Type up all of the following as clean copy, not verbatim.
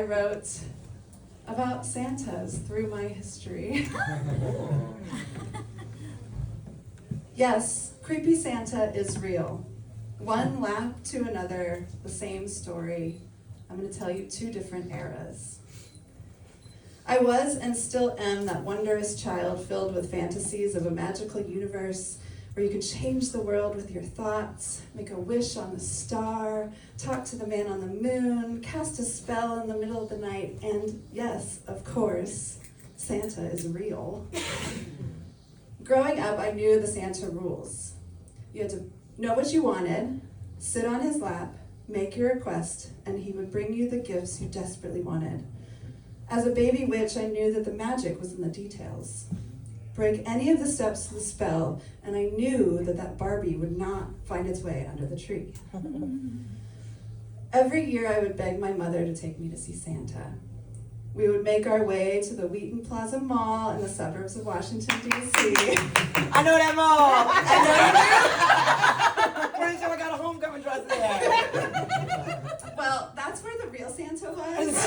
I wrote about Santas through my history. Yes, creepy Santa is real. One lap to another, the same story. I'm going to tell you 2 different eras. I was and still am that wondrous child filled with fantasies of a magical universe where you could change the world with your thoughts, make a wish on the star, talk to the man on the moon, cast a spell in the middle of the night, and yes, of course, Santa is real. Growing up, I knew the Santa rules. You had to know what you wanted, sit on his lap, make your request, and he would bring you the gifts you desperately wanted. As a baby witch, I knew that the magic was in the details. Break any of the steps to the spell, and I knew that that Barbie would not find its way under the tree. Every year I would beg my mother to take me to see Santa. We would make our way to the Wheaton Plaza Mall in the suburbs of Washington, D.C. I know that mall. I know you do. Pretty sure I got a homecoming dress there. Well, that's where the real Santa was.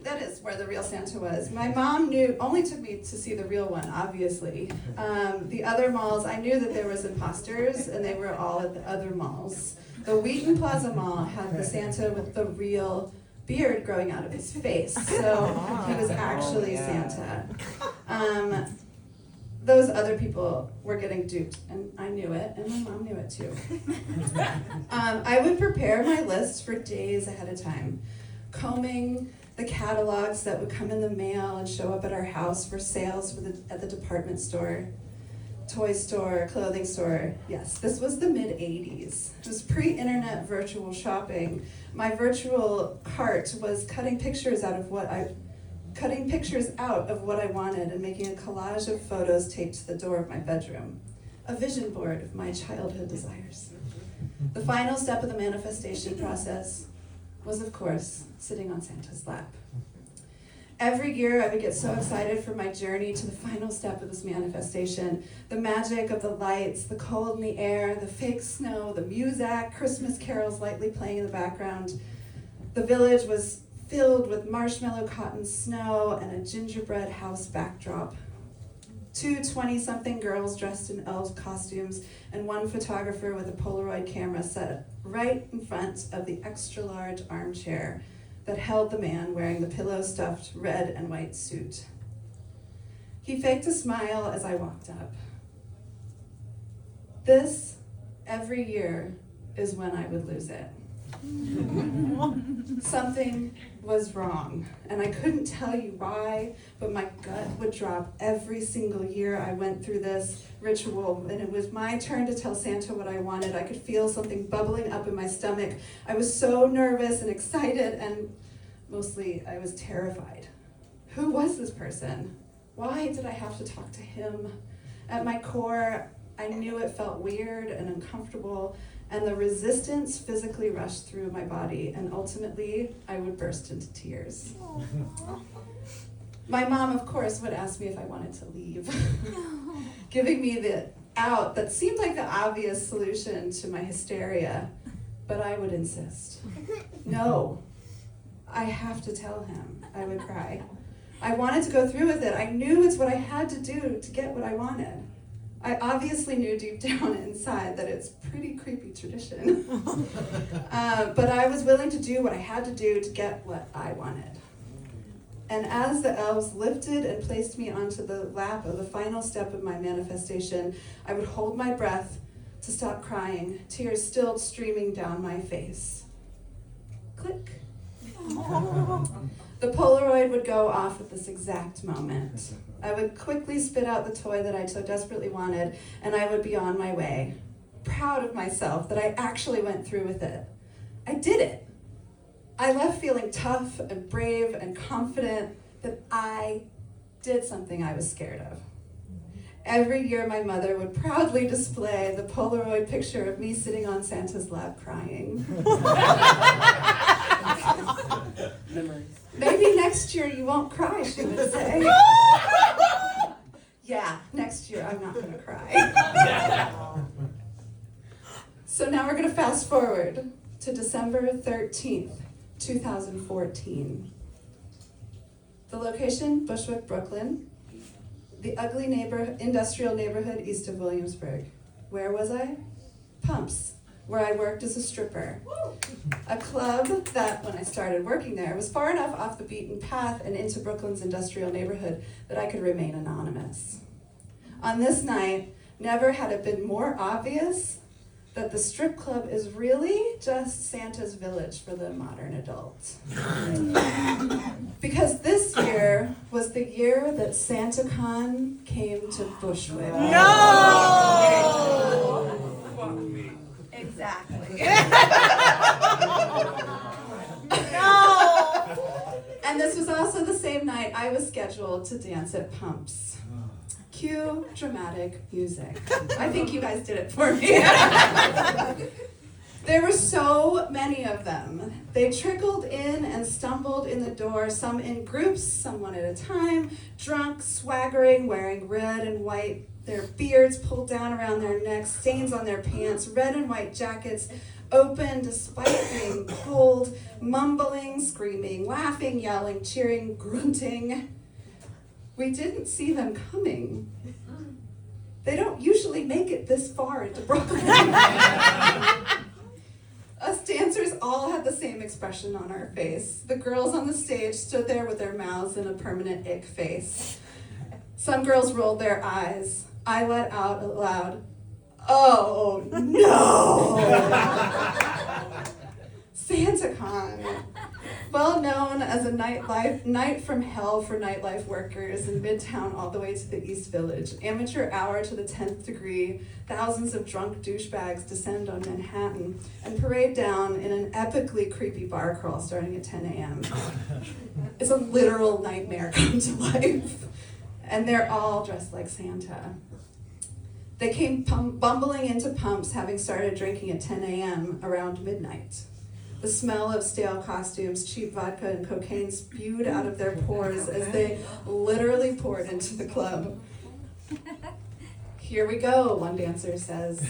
That is where the real Santa was. My mom only took me to see the real one, obviously. The other malls, I knew that there was imposters, and they were all at the other malls. The Wheaton Plaza Mall had the Santa with the real beard growing out of his face, so he was actually Santa. Those other people were getting duped, and I knew it, and my mom knew it too. I would prepare my list for days ahead of time, combing the catalogs that would come in the mail and show up at our house for sales at the department store, toy store, clothing store. Yes, this was the mid-'80s. It was pre-internet virtual shopping. My virtual cart was cutting pictures out of what I wanted and making a collage of photos taped to the door of my bedroom. A vision board of my childhood desires. The final step of the manifestation process was, of course, sitting on Santa's lap. Every year I would get so excited for my journey to the final step of this manifestation. The magic of the lights, the cold in the air, the fake snow, the music, Christmas carols lightly playing in the background. The village was filled with marshmallow cotton snow and a gingerbread house backdrop. 2 20-something girls dressed in elf costumes and 1 photographer with a Polaroid camera set right in front of the extra-large armchair that held the man wearing the pillow-stuffed red and white suit. He faked a smile as I walked up. This, every year, is when I would lose it. Something was wrong, and I couldn't tell you why, but my gut would drop every single year I went through this ritual, and it was my turn to tell Santa what I wanted. I could feel something bubbling up in my stomach. I was so nervous and excited, and mostly I was terrified. Who was this person? Why did I have to talk to him? At my core, I knew it felt weird and uncomfortable, and the resistance physically rushed through my body, and ultimately, I would burst into tears. My mom, of course, would ask me if I wanted to leave, giving me the out that seemed like the obvious solution to my hysteria, but I would insist. No, I have to tell him. I would cry. I wanted to go through with it. I knew it's what I had to do to get what I wanted. I obviously knew deep down inside that it's pretty creepy tradition. But I was willing to do what I had to do to get what I wanted. And as the elves lifted and placed me onto the lap of the final step of my manifestation, I would hold my breath to stop crying, tears still streaming down my face. Click. The Polaroid would go off at this exact moment. I would quickly spit out the toy that I so desperately wanted, and I would be on my way, proud of myself that I actually went through with it. I did it. I left feeling tough and brave and confident that I did something I was scared of. Every year, my mother would proudly display the Polaroid picture of me sitting on Santa's lap crying. Memories. Maybe next year you won't cry, she would say. Yeah, next year I'm not gonna cry. So now we're gonna fast forward to December 13th, 2014. The location, Bushwick, Brooklyn. The ugly industrial neighborhood east of Williamsburg. Where was I? Pumps, where I worked as a stripper. A club that, when I started working there, was far enough off the beaten path and into Brooklyn's industrial neighborhood that I could remain anonymous. On this night, never had it been more obvious that the strip club is really just Santa's village for the modern adult. Because this year was the year that SantaCon came to Bushwick. No! Exactly. No! And this was also the same night I was scheduled to dance at Pumps. Cue dramatic music. I think you guys did it for me. There were so many of them. They trickled in and stumbled in the door, some in groups, some one at a time, drunk, swaggering, wearing red and white, their beards pulled down around their necks, stains on their pants, red and white jackets, open despite being cold, mumbling, screaming, laughing, yelling, cheering, grunting. We didn't see them coming. They don't usually make it this far into Brooklyn. Us dancers all had the same expression on our face. The girls on the stage stood there with their mouths in a permanent ick face. Some girls rolled their eyes. I let out aloud, "Oh no!" SantaCon, well known as a night from hell for nightlife workers in Midtown all the way to the East Village. Amateur hour to the 10th degree, thousands of drunk douchebags descend on Manhattan and parade down in an epically creepy bar crawl starting at 10 a.m. It's a literal nightmare come to life. And they're all dressed like Santa. They came bumbling into Pumps, having started drinking at 10 a.m. around midnight. The smell of stale costumes, cheap vodka, and cocaine spewed out of their pores as they literally poured into the club. "Here we go," one dancer says.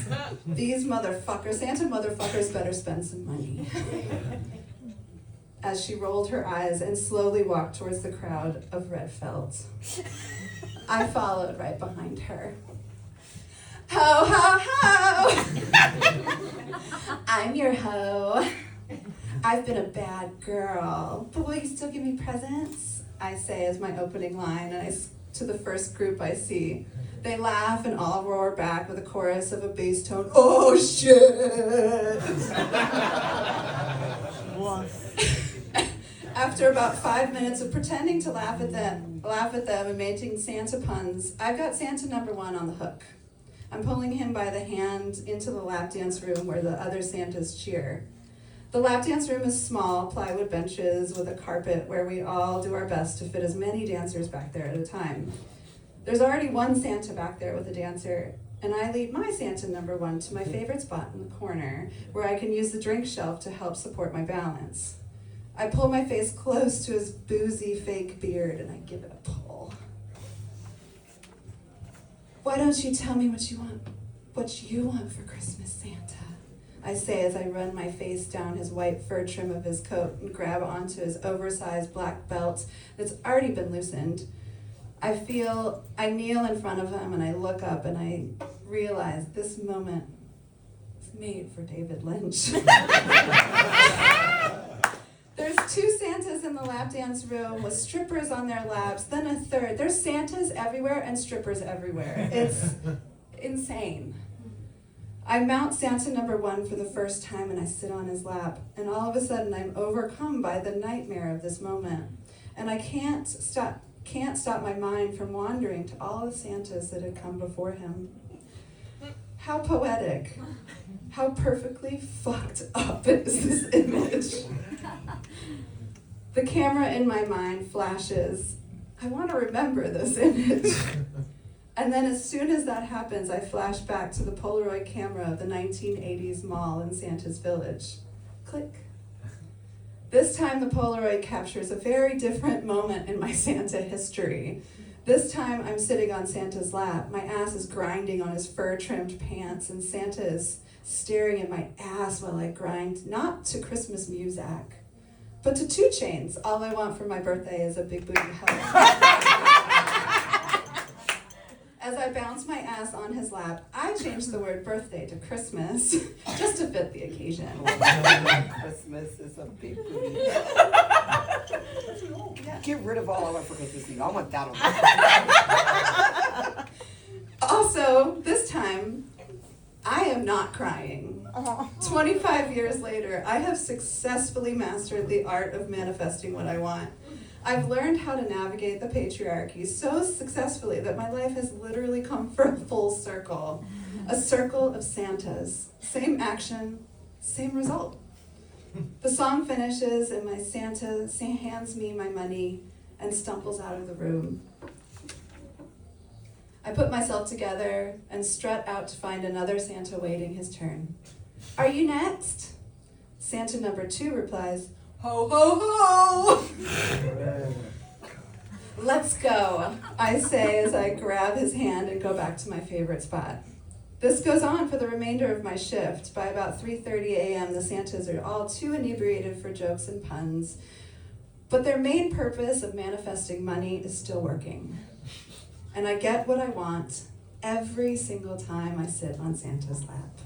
"These motherfuckers, Santa motherfuckers, better spend some money." As she rolled her eyes and slowly walked towards the crowd of red felt. I followed right behind her. Ho, ho, ho! I'm your hoe. I've been a bad girl, but will you still give me presents? I say as my opening line, and to the first group I see. They laugh and all roar back with a chorus of a bass tone, "Oh shit!" After about 5 minutes of pretending to laugh at them and making Santa puns, I've got Santa number one on the hook. I'm pulling him by the hand into the lap dance room where the other Santas cheer. The lap dance room is small, plywood benches with a carpet where we all do our best to fit as many dancers back there at a time. There's already one Santa back there with a dancer, and I lead my Santa number one to my favorite spot in the corner where I can use the drink shelf to help support my balance. I pull my face close to his boozy fake beard and I give it a pull. "Why don't you tell me what you want for Christmas, Santa?" I say as I run my face down his white fur trim of his coat and grab onto his oversized black belt that's already been loosened. I kneel in front of him and I look up and I realize this moment is made for David Lynch. There's two Santas in the lap dance room with strippers on their laps, then a third. There's Santas everywhere and strippers everywhere. It's insane. I mount Santa number one for the first time and I sit on his lap, and all of a sudden I'm overcome by the nightmare of this moment. And I can't stop my mind from wandering to all the Santas that had come before him. How poetic. How perfectly fucked up is this image. The camera in my mind flashes. I want to remember this image. And then as soon as that happens, I flash back to the Polaroid camera of the 1980s mall in Santa's Village. Click. This time the Polaroid captures a very different moment in my Santa history. This time I'm sitting on Santa's lap. My ass is grinding on his fur-trimmed pants, and Santa is staring at my ass while I grind, not to Christmas music, but to 2 Chainz. All I want for my birthday is a big booty hug. As I bounce my ass on his lap, I changed the word birthday to Christmas, just to fit the occasion. Christmas is a big booty. Yeah. Get rid of all of our for Christmas Eve. I want that on. Also, this time, I am not crying. 25 years later, I have successfully mastered the art of manifesting what I want. I've learned how to navigate the patriarchy so successfully that my life has literally come for a full circle. A circle of Santas. Same action, same result. The song finishes and my Santa hands me my money and stumbles out of the room. I put myself together and strut out to find another Santa waiting his turn. Are you next? Santa number 2 replies, ho, ho, ho! Let's go, I say as I grab his hand and go back to my favorite spot. This goes on for the remainder of my shift. By about 3:30 a.m., the Santas are all too inebriated for jokes and puns, but their main purpose of manifesting money is still working. And I get what I want every single time I sit on Santa's lap.